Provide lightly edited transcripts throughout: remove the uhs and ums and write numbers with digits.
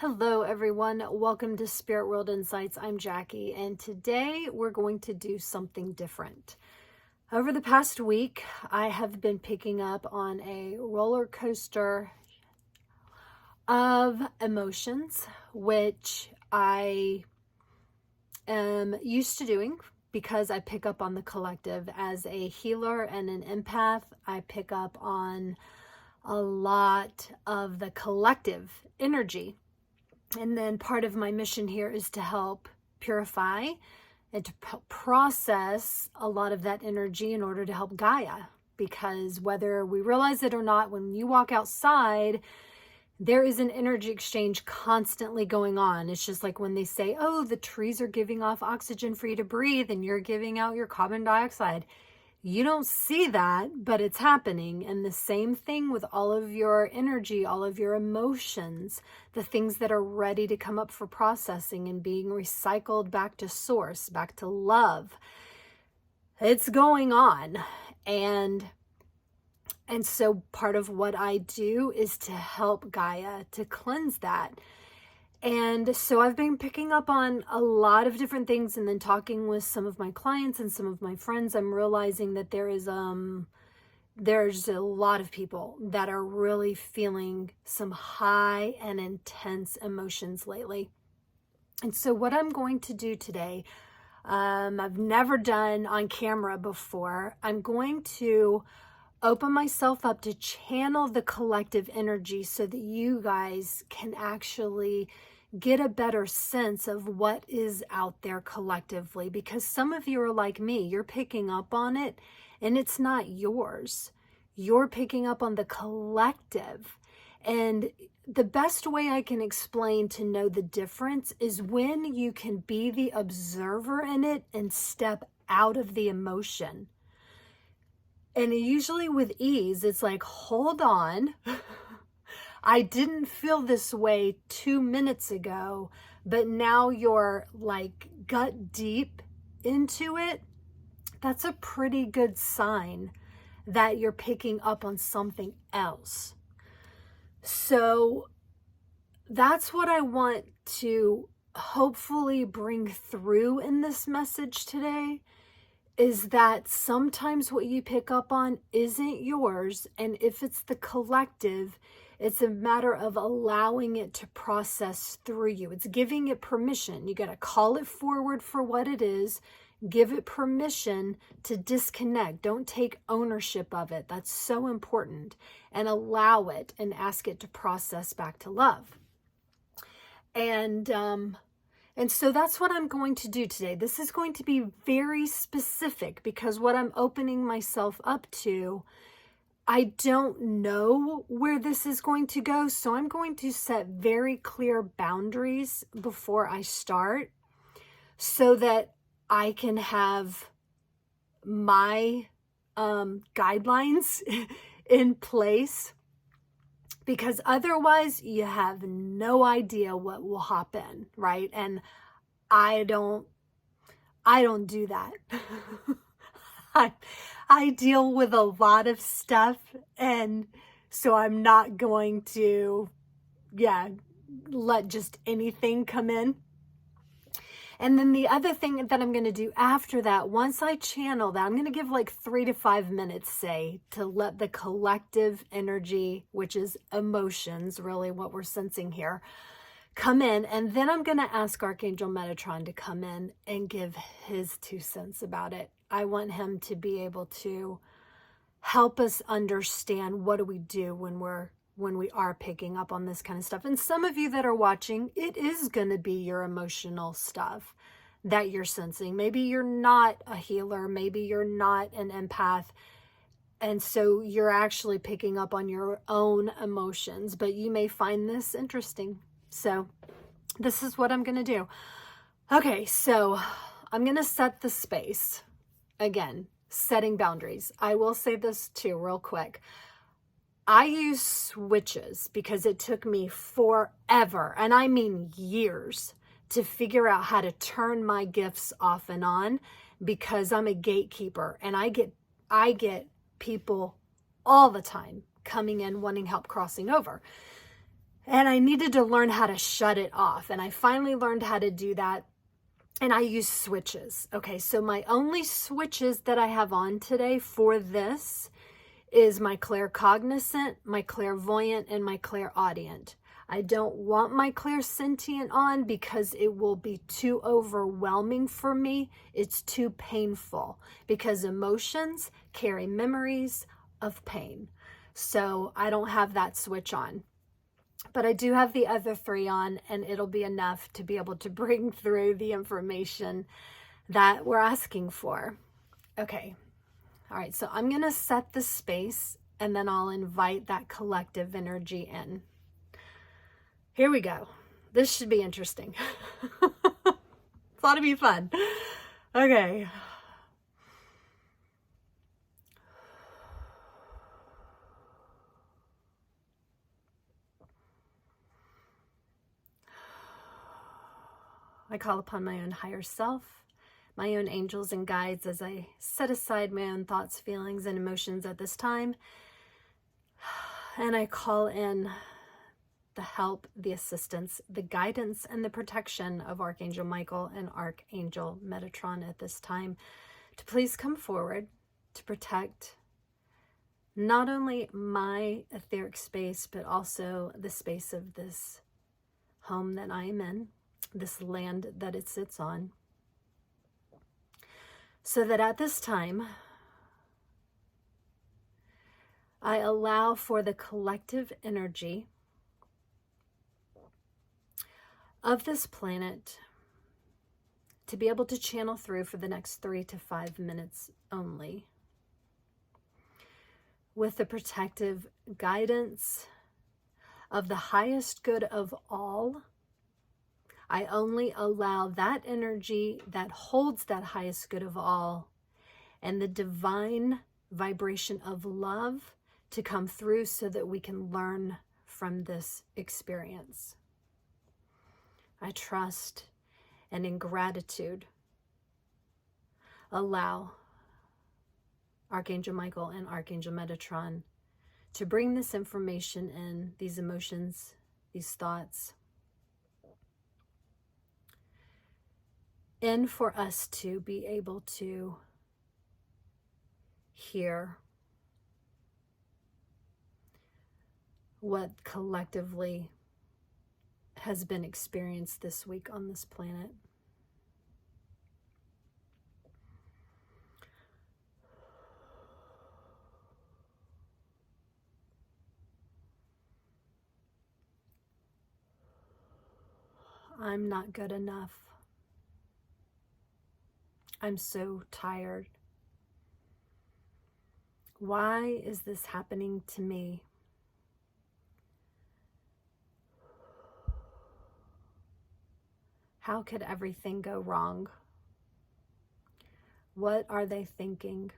Hello everyone, welcome to Spirit World Insights. I'm Jackie, and today we're going to do something different. Over the past week, I have been picking up on a roller coaster of emotions, which I am used to doing because I pick up on the collective. As a healer and an empath, I pick up on a lot of the collective energy. And then part of my mission here is to help purify and to process a lot of that energy in order to help Gaia. Because whether we realize it or not, when you walk outside, there is an energy exchange constantly going on. It's just like when they say, oh, the trees are giving off oxygen for you to breathe and you're giving out your carbon dioxide. You don't see that, but it's happening. And the same thing with all of your energy, all of your emotions, the things that are ready to come up for processing and being recycled back to source, back to love. It's going on. And so part of what I do is to help Gaia to cleanse that. And so I've been picking up on a lot of different things, and then talking with some of my clients and some of my friends, I'm realizing that there's a lot of people that are really feeling some high and intense emotions lately. And so what I'm going to do today, I've never done on camera before. I'm going to open myself up to channel the collective energy so that you guys can actually get a better sense of what is out there collectively, because some of you are like me, you're picking up on it and it's not yours. You're picking up on the collective. And the best way I can explain to know the difference is when you can be the observer in it and step out of the emotion. And usually with ease, it's like, hold on. I didn't feel this way 2 minutes ago, but now you're like gut deep into it. That's a pretty good sign that you're picking up on something else. So that's what I want to hopefully bring through in this message today, is that sometimes what you pick up on isn't yours. And if it's the collective, it's a matter of allowing it to process through you. It's giving it permission. You got to call it forward for what it is. Give it permission to disconnect. Don't take ownership of it. That's so important. And allow it and ask it to process back to love. And so that's what I'm going to do today. This is going to be very specific because what I'm opening myself up to, I don't know where this is going to go. So I'm going to set very clear boundaries before I start so that I can have my guidelines in place, because otherwise you have no idea what will happen, right? And I don't do that. I deal with a lot of stuff, and so I'm not going to, let just anything come in. And then the other thing that I'm going to do after that, once I channel that, I'm going to give like 3 to 5 minutes, say, to let the collective energy, which is emotions, really what we're sensing here, come in. And then I'm going to ask Archangel Metatron to come in and give his 2 cents about it. I want him to be able to help us understand what do we do when we are picking up on this kind of stuff. And some of you that are watching, it is going to be your emotional stuff that you're sensing. Maybe you're not a healer. Maybe you're not an empath. And so you're actually picking up on your own emotions, but you may find this interesting. So this is what I'm going to do. Okay, so I'm going to set the space. Again, setting boundaries. I will say this too real quick. I use switches because it took me forever, and I mean years, to figure out how to turn my gifts off and on, because I'm a gatekeeper, and I get people all the time coming in wanting help crossing over. And I needed to learn how to shut it off. And I finally learned how to do that. And I use switches. Okay, so my only switches that I have on today for this is my claircognizant, my clairvoyant, and my clairaudient. I don't want my clairsentient on because it will be too overwhelming for me. It's too painful because emotions carry memories of pain. So I don't have that switch on. But I do have the other three on, and it'll be enough to be able to bring through the information that we're asking for. Okay. All right. So I'm going to set the space, and then I'll invite that collective energy in. Here we go. This should be interesting. Thought it'd be fun. Okay. I call upon my own higher self, my own angels and guides as I set aside my own thoughts, feelings, and emotions at this time. And I call in the help, the assistance, the guidance, and the protection of Archangel Michael and Archangel Metatron at this time to please come forward to protect not only my etheric space, but also the space of this home that I am in, this land that it sits on, so that at this time, I allow for the collective energy of this planet to be able to channel through for the next 3 to 5 minutes only, with the protective guidance of the highest good of all. I only allow that energy that holds that highest good of all and the divine vibration of love to come through so that we can learn from this experience. I trust and in gratitude allow Archangel Michael and Archangel Metatron to bring this information in, these emotions, these thoughts, in for us to be able to hear what collectively has been experienced this week on this planet. I'm not good enough. I'm so tired. Why is this happening to me? How could everything go wrong? What are they thinking?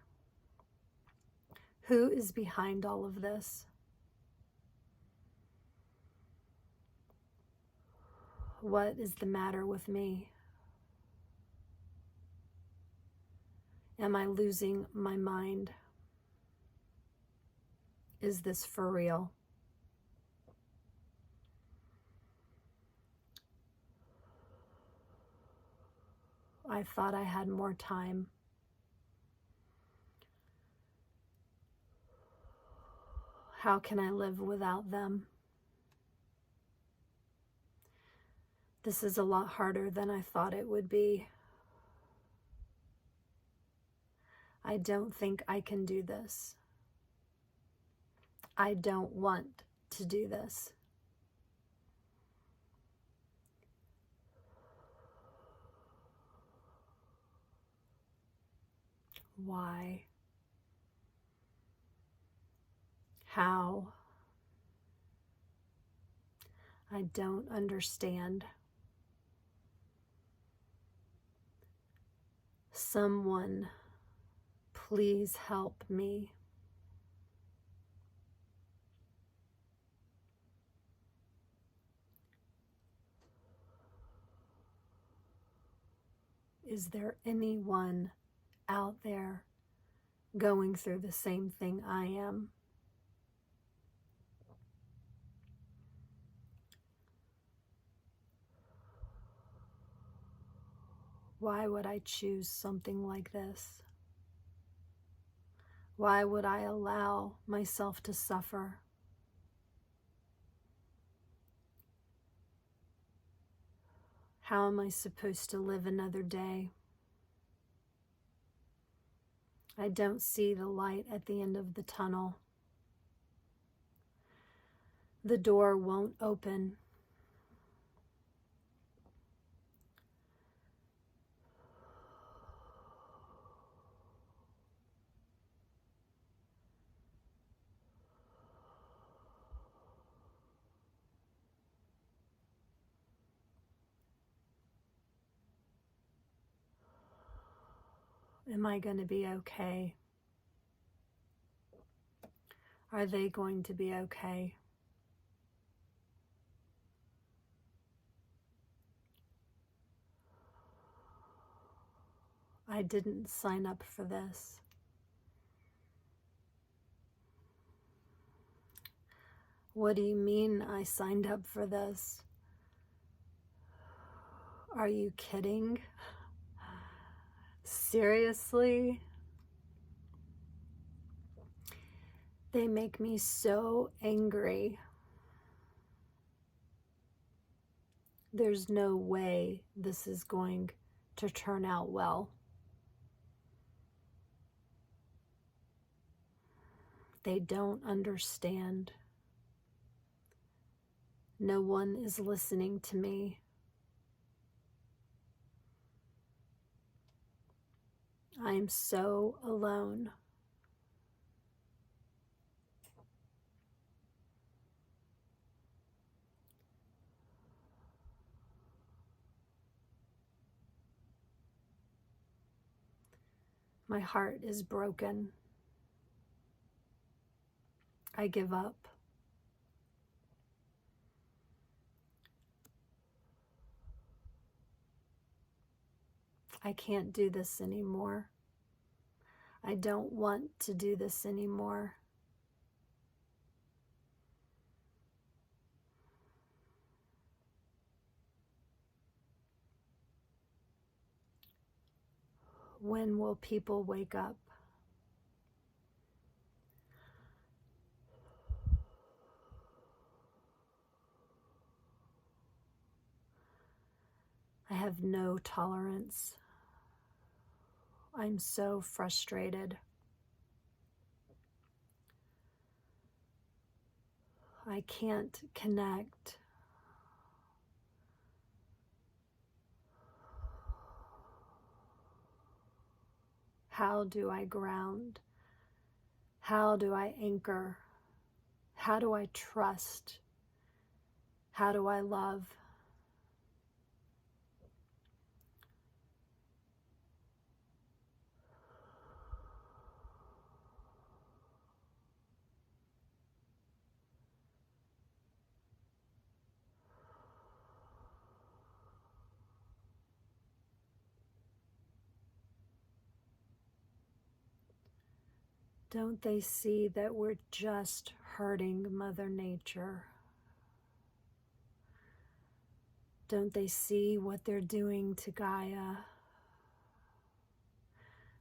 Who is behind all of this? What is the matter with me? Am I losing my mind? Is this for real? I thought I had more time. How can I live without them? This is a lot harder than I thought it would be. I don't think I can do this. I don't want to do this. Why? How? I don't understand. Someone, please help me. Is there anyone out there going through the same thing I am? Why would I choose something like this? Why would I allow myself to suffer? How am I supposed to live another day? I don't see the light at the end of the tunnel. The door won't open. Am I going to be okay? Are they going to be okay? I didn't sign up for this. What do you mean I signed up for this? Are you kidding? Seriously? They make me so angry. There's no way this is going to turn out well. They don't understand. No one is listening to me. I am so alone. My heart is broken. I give up. I can't do this anymore. I don't want to do this anymore. When will people wake up? I have no tolerance. I'm so frustrated. I can't connect. How do I ground? How do I anchor? How do I trust? How do I love? Don't they see that we're just hurting Mother Nature? Don't they see what they're doing to Gaia?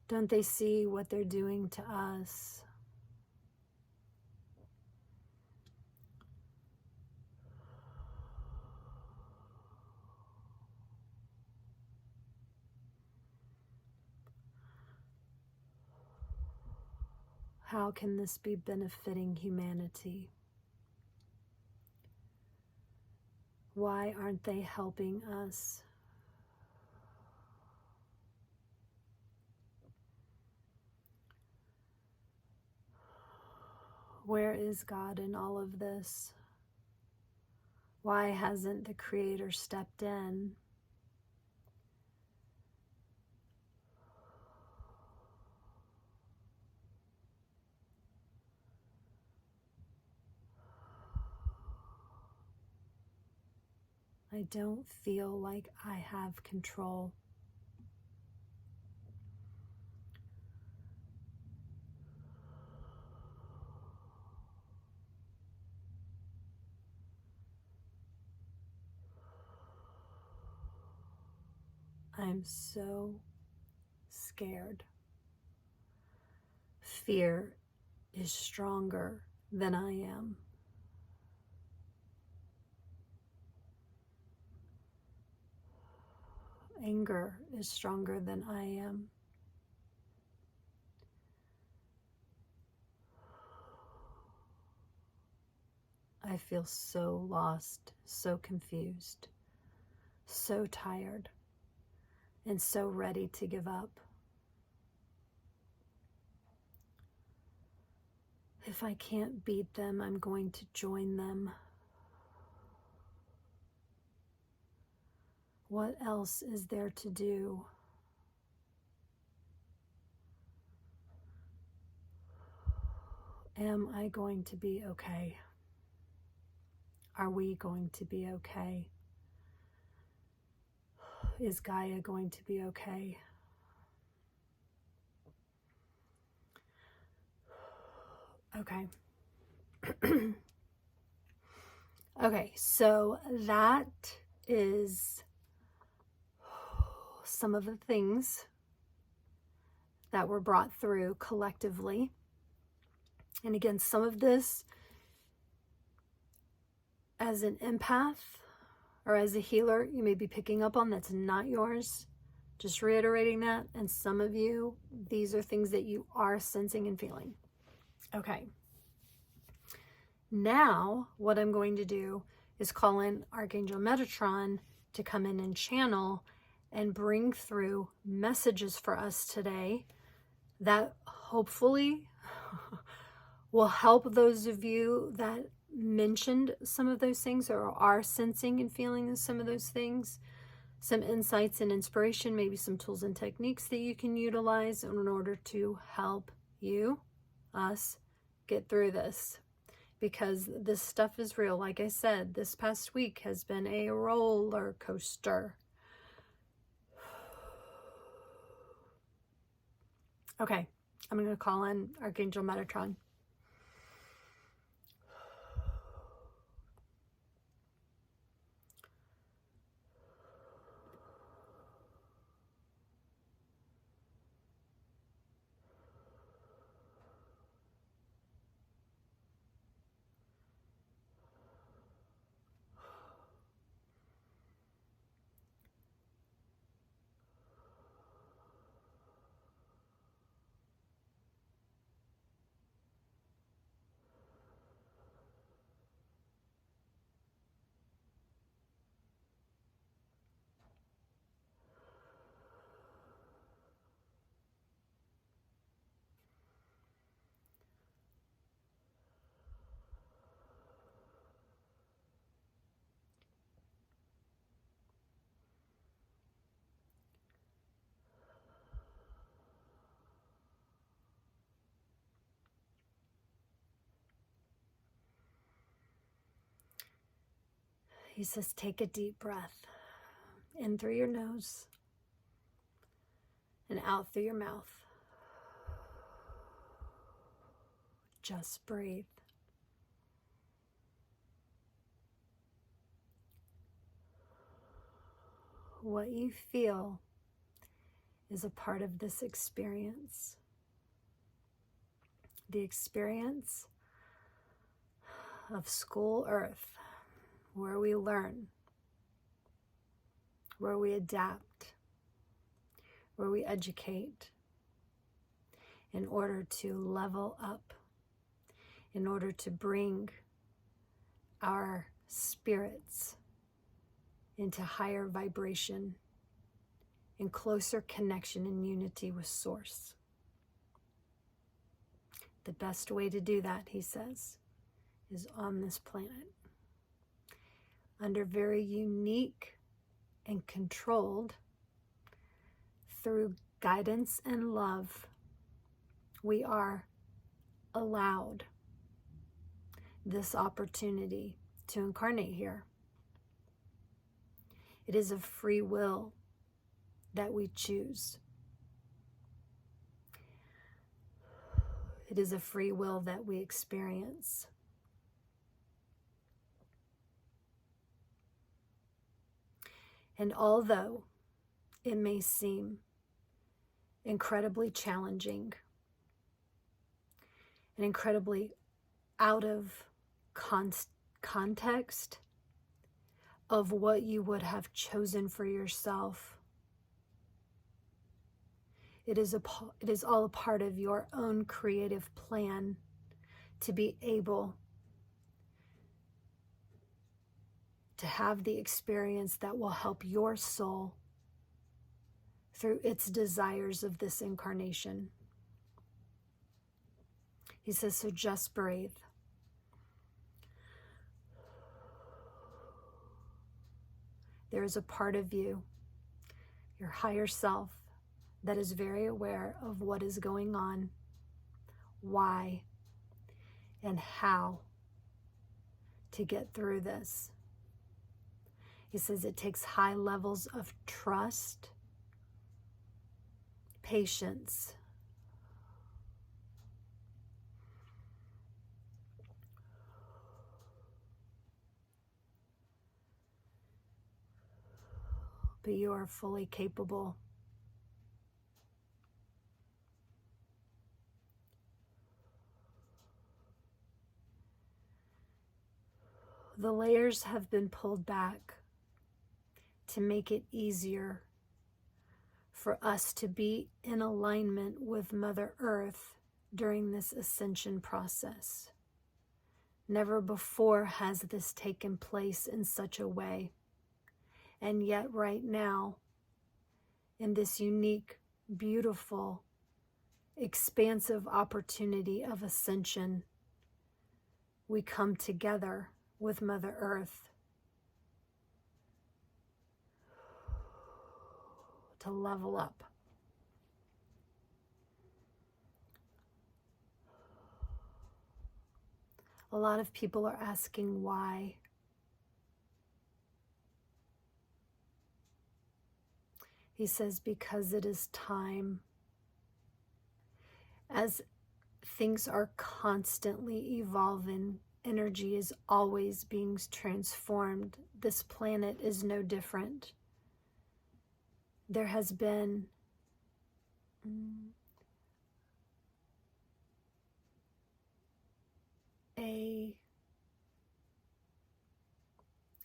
Don't they see what they're doing to us? How can this be benefiting humanity? Why aren't they helping us? Where is God in all of this? Why hasn't the Creator stepped in? I don't feel like I have control. I'm so scared. Fear is stronger than I am. Anger is stronger than I am. I feel so lost, so confused, so tired, and so ready to give up. If I can't beat them, I'm going to join them. What else is there to do? Am I going to be okay? Are we going to be okay? Is Gaia going to be okay? Okay. Okay, so that is some of the things that were brought through collectively. And again, some of this as an empath or as a healer, you may be picking up on that's not yours. Just reiterating that. And some of you, these are things that you are sensing and feeling. Okay. Now, what I'm going to do is call in Archangel Metatron to come in and channel and bring through messages for us today that hopefully will help those of you that mentioned some of those things or are sensing and feeling some of those things, some insights and inspiration, maybe some tools and techniques that you can utilize in order to help you, us, get through this. Because this stuff is real. Like I said, this past week has been a roller coaster. Okay, I'm going to call in Archangel Metatron. He says, take a deep breath in through your nose and out through your mouth. Just breathe. What you feel is a part of this experience. The experience of school earth, where we learn, where we adapt, where we educate in order to level up, in order to bring our spirits into higher vibration, in closer connection and unity with Source. The best way to do that, he says, is on this planet. Under very unique and controlled, through guidance and love, we are allowed this opportunity to incarnate here. It is of free will that we choose. It is a free will that we experience. And although it may seem incredibly challenging and incredibly out of context of what you would have chosen for yourself. It is all a part of your own creative plan to be able to have the experience that will help your soul through its desires of this incarnation. He says, so just breathe. There is a part of you, your higher self, that is very aware of what is going on, why, and how to get through this. He says it takes high levels of trust, patience, but you are fully capable. The layers have been pulled back to make it easier for us to be in alignment with Mother Earth during this ascension process. Never before has this taken place in such a way. And yet right now, in this unique, beautiful, expansive opportunity of ascension, we come together with Mother Earth to level up. A lot of people are asking why. He says, because it is time. As things are constantly evolving, energy is always being transformed. This planet is no different. There has been a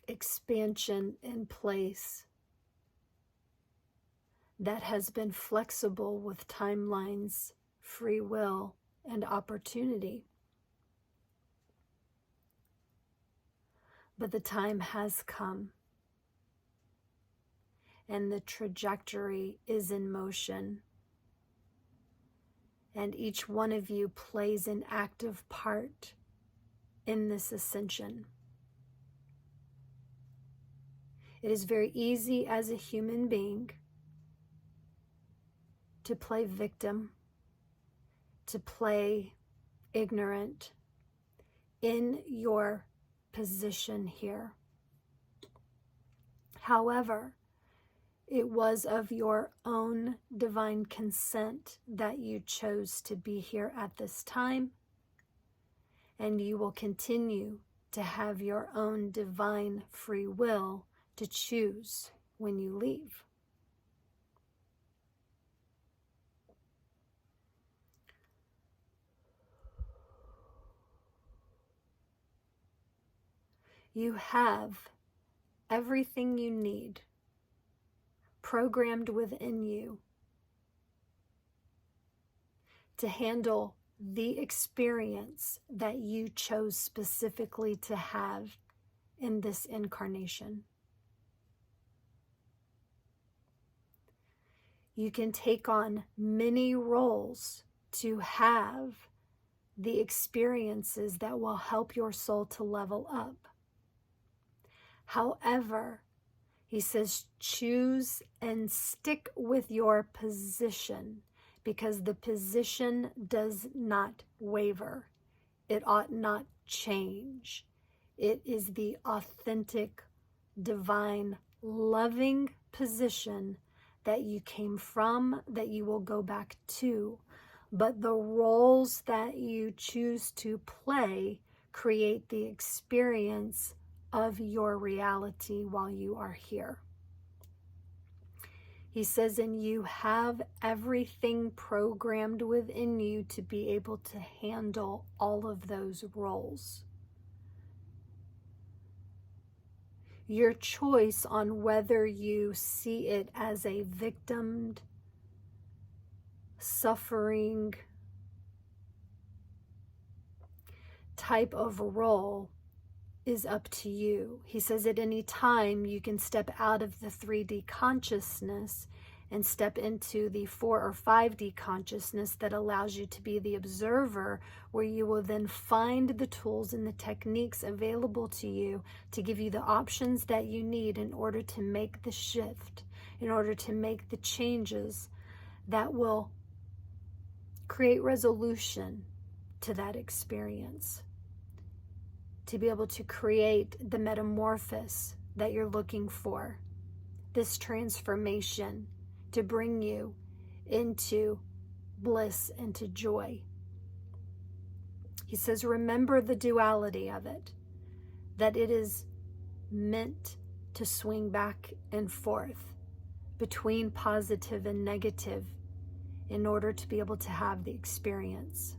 expansion in place that has been flexible with timelines, free will, and opportunity. But the time has come, and the trajectory is in motion. And each one of you plays an active part in this ascension. It is very easy as a human being to play victim, to play ignorant in your position here. However, it was of your own divine consent that you chose to be here at this time, and you will continue to have your own divine free will to choose when you leave. You have everything you need programmed within you to handle the experience that you chose specifically to have in this incarnation. You can take on many roles to have the experiences that will help your soul to level up. However, he says, choose and stick with your position, because the position does not waver. It ought not change. It is the authentic, divine, loving position that you came from, that you will go back to. But the roles that you choose to play create the experience of your reality while you are here. He says, and you have everything programmed within you to be able to handle all of those roles. Your choice on whether you see it as a victim, suffering type of role is up to you. He says at any time you can step out of the 3D consciousness and step into the 4 or 5D consciousness that allows you to be the observer, where you will then find the tools and the techniques available to you to give you the options that you need in order to make the shift, in order to make the changes that will create resolution to that experience, to be able to create the metamorphosis that you're looking for, this transformation to bring you into bliss and to joy. He says, remember the duality of it, that it is meant to swing back and forth between positive and negative in order to be able to have the experience.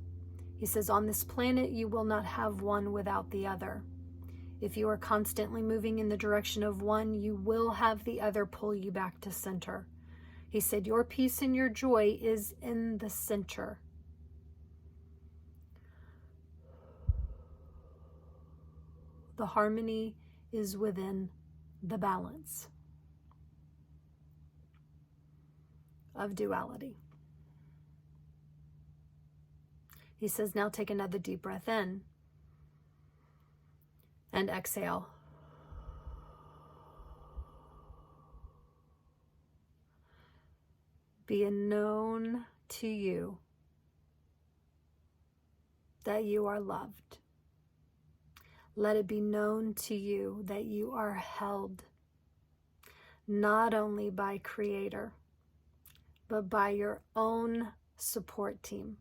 He says, on this planet, you will not have one without the other. If you are constantly moving in the direction of one, you will have the other pull you back to center. He said, your peace and your joy is in the center. The harmony is within the balance of duality. He says, now take another deep breath in and exhale. Be it known to you that you are loved. Let it be known to you that you are held not only by Creator, but by your own support team,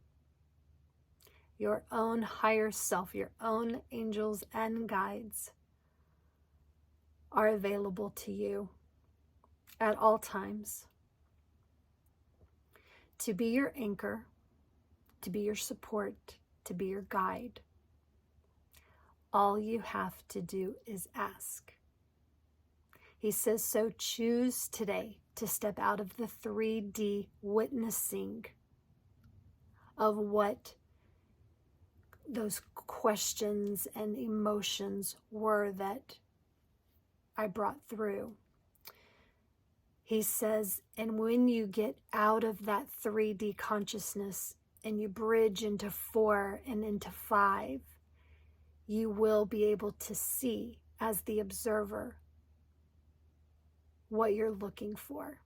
your own higher self, your own angels and guides are available to you at all times to be your anchor, to be your support, to be your guide. All you have to do is ask. He says, so choose today to step out of the 3D witnessing of what those questions and emotions were that I brought through. He says, and when you get out of that 3D consciousness and you bridge into 4 and into 5, you will be able to see as the observer what you're looking for.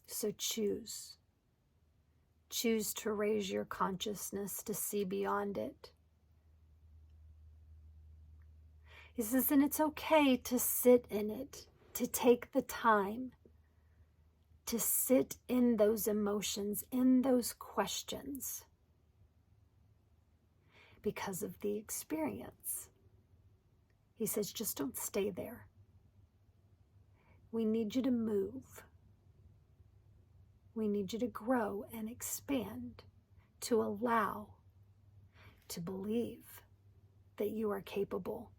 So choose. Choose to raise your consciousness to see beyond it. He says, and it's okay to sit in it, to take the time to sit in those emotions, in those questions, because of the experience. He says, just don't stay there. We need you to move. We need you to grow and expand, to allow, to believe that you are capable.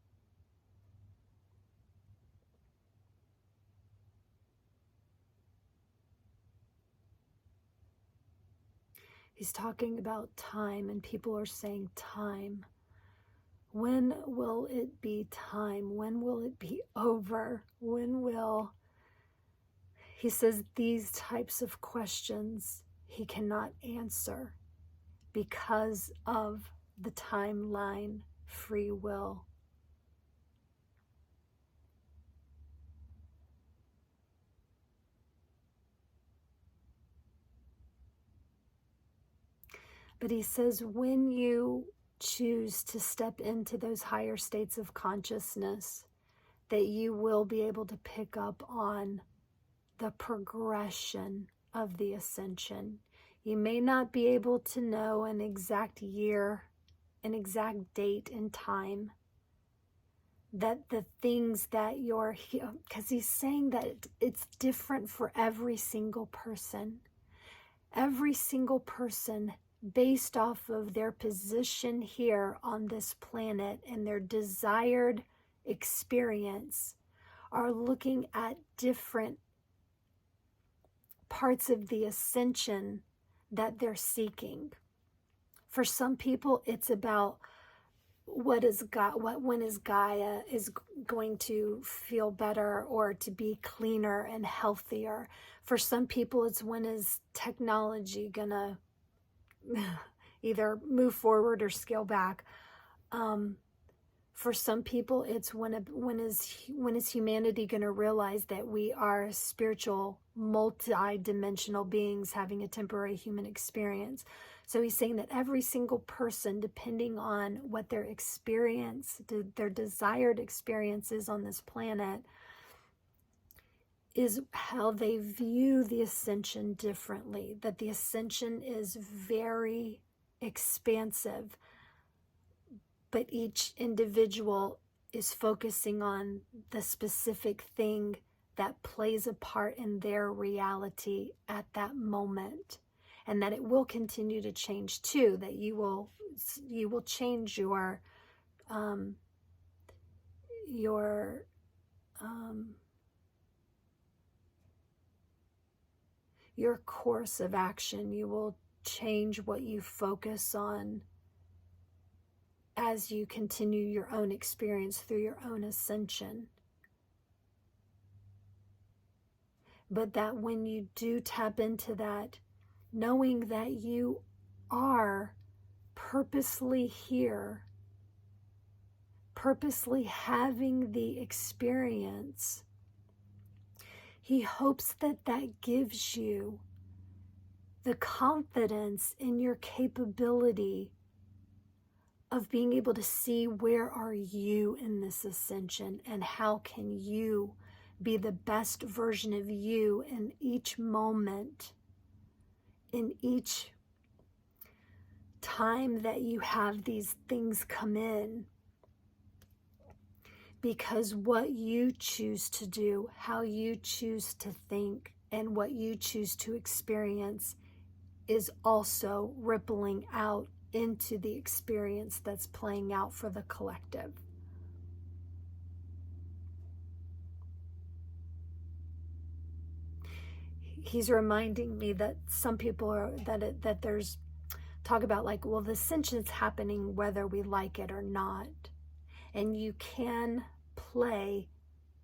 He's talking about time, and people are saying time. When will it be time? When will it be over? When will... He says these types of questions he cannot answer because of the timeline, free will. But he says when you choose to step into those higher states of consciousness, that you will be able to pick up on the progression of the ascension. You may not be able to know an exact year, an exact date and time, that the things that you're, because he's saying that it's different for every single person. Every single person, based off of their position here on this planet and their desired experience, are looking at different parts of the ascension that they're seeking. For some people, it's about when is Gaia is going to feel better or to be cleaner and healthier. For some people, it's when is technology gonna either move forward or scale back. For some people, it's when is humanity going to realize that we are spiritual, multi-dimensional beings having a temporary human experience. So he's saying that every single person, depending on what their experience, their desired experience is on this planet, is how they view the ascension differently. That the ascension is very expansive, but each individual is focusing on the specific thing that plays a part in their reality at that moment. And that it will continue to change too, that you will change your course of action. You will change what you focus on as you continue your own experience through your own ascension. But that when you do tap into that, knowing that you are purposely here, purposely having the experience, he hopes that that gives you the confidence in your capability of being able to see where are you in this ascension and how can you be the best version of you in each moment, in each time that you have these things come in. Because what you choose to do, how you choose to think, and what you choose to experience is also rippling out into the experience that's playing out for the collective. He's reminding me that some people are, that there's talk about like, well, the ascension's happening whether we like it or not. And you can play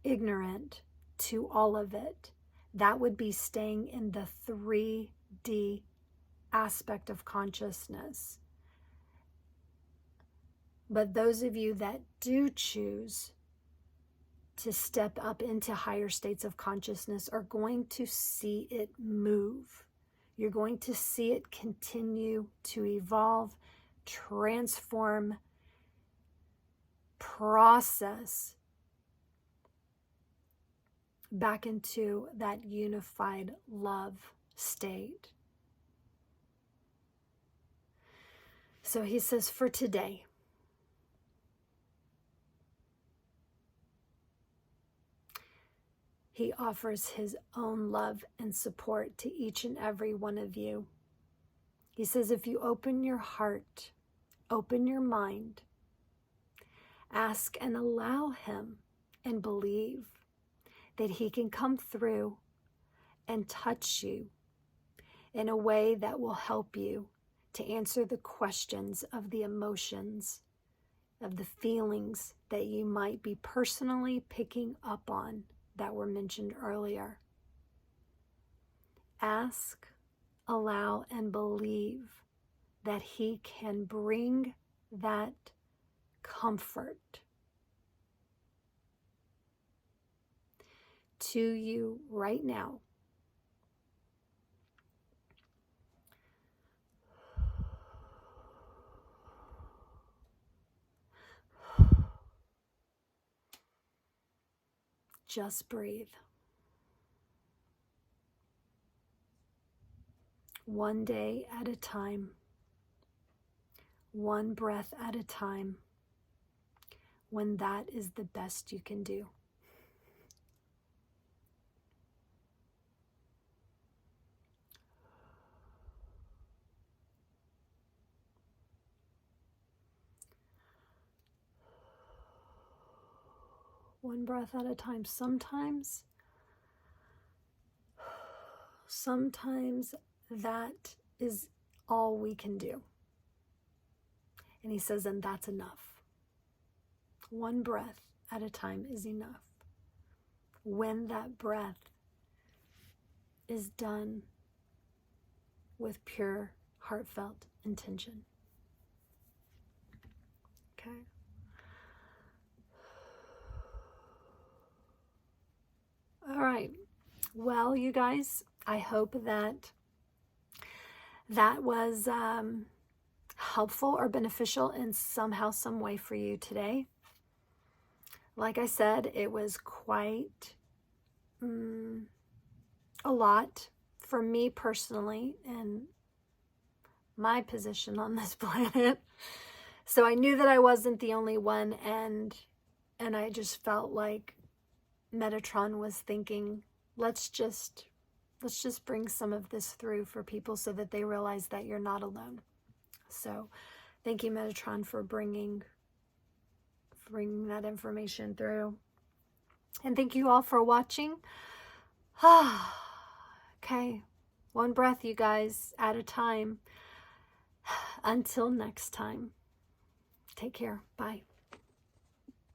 ignorant to all of it. That would be staying in the 3D aspect of consciousness. But those of you that do choose to step up into higher states of consciousness are going to see it move. You're going to see it continue to evolve, transform, process back into that unified love state. So he says, for today, he offers his own love and support to each and every one of you. He says, if you open your heart, open your mind, ask and allow him and believe that he can come through and touch you in a way that will help you to answer the questions of the emotions, of the feelings that you might be personally picking up on that were mentioned earlier. Ask, allow, and believe that he can bring that comfort to you right now. Just breathe. One day at a time. One breath at a time. when that is the best you can do. One breath at a time. Sometimes that is all we can do. And he says, and that's enough. One breath at a time is enough. When that breath is done with pure, heartfelt intention. Okay? All right. Well, you guys, I hope that was helpful or beneficial in somehow, some way for you today. Like I said, it was quite a lot for me personally in my position on this planet. So I knew that I wasn't the only one, and I just felt like Metatron was thinking, let's just bring some of this through for people so that they realize that you're not alone. So thank you, Metatron, for bringing that information through. And thank you all for watching. Okay, one breath, you guys, at a time. Until next time, take care. Bye.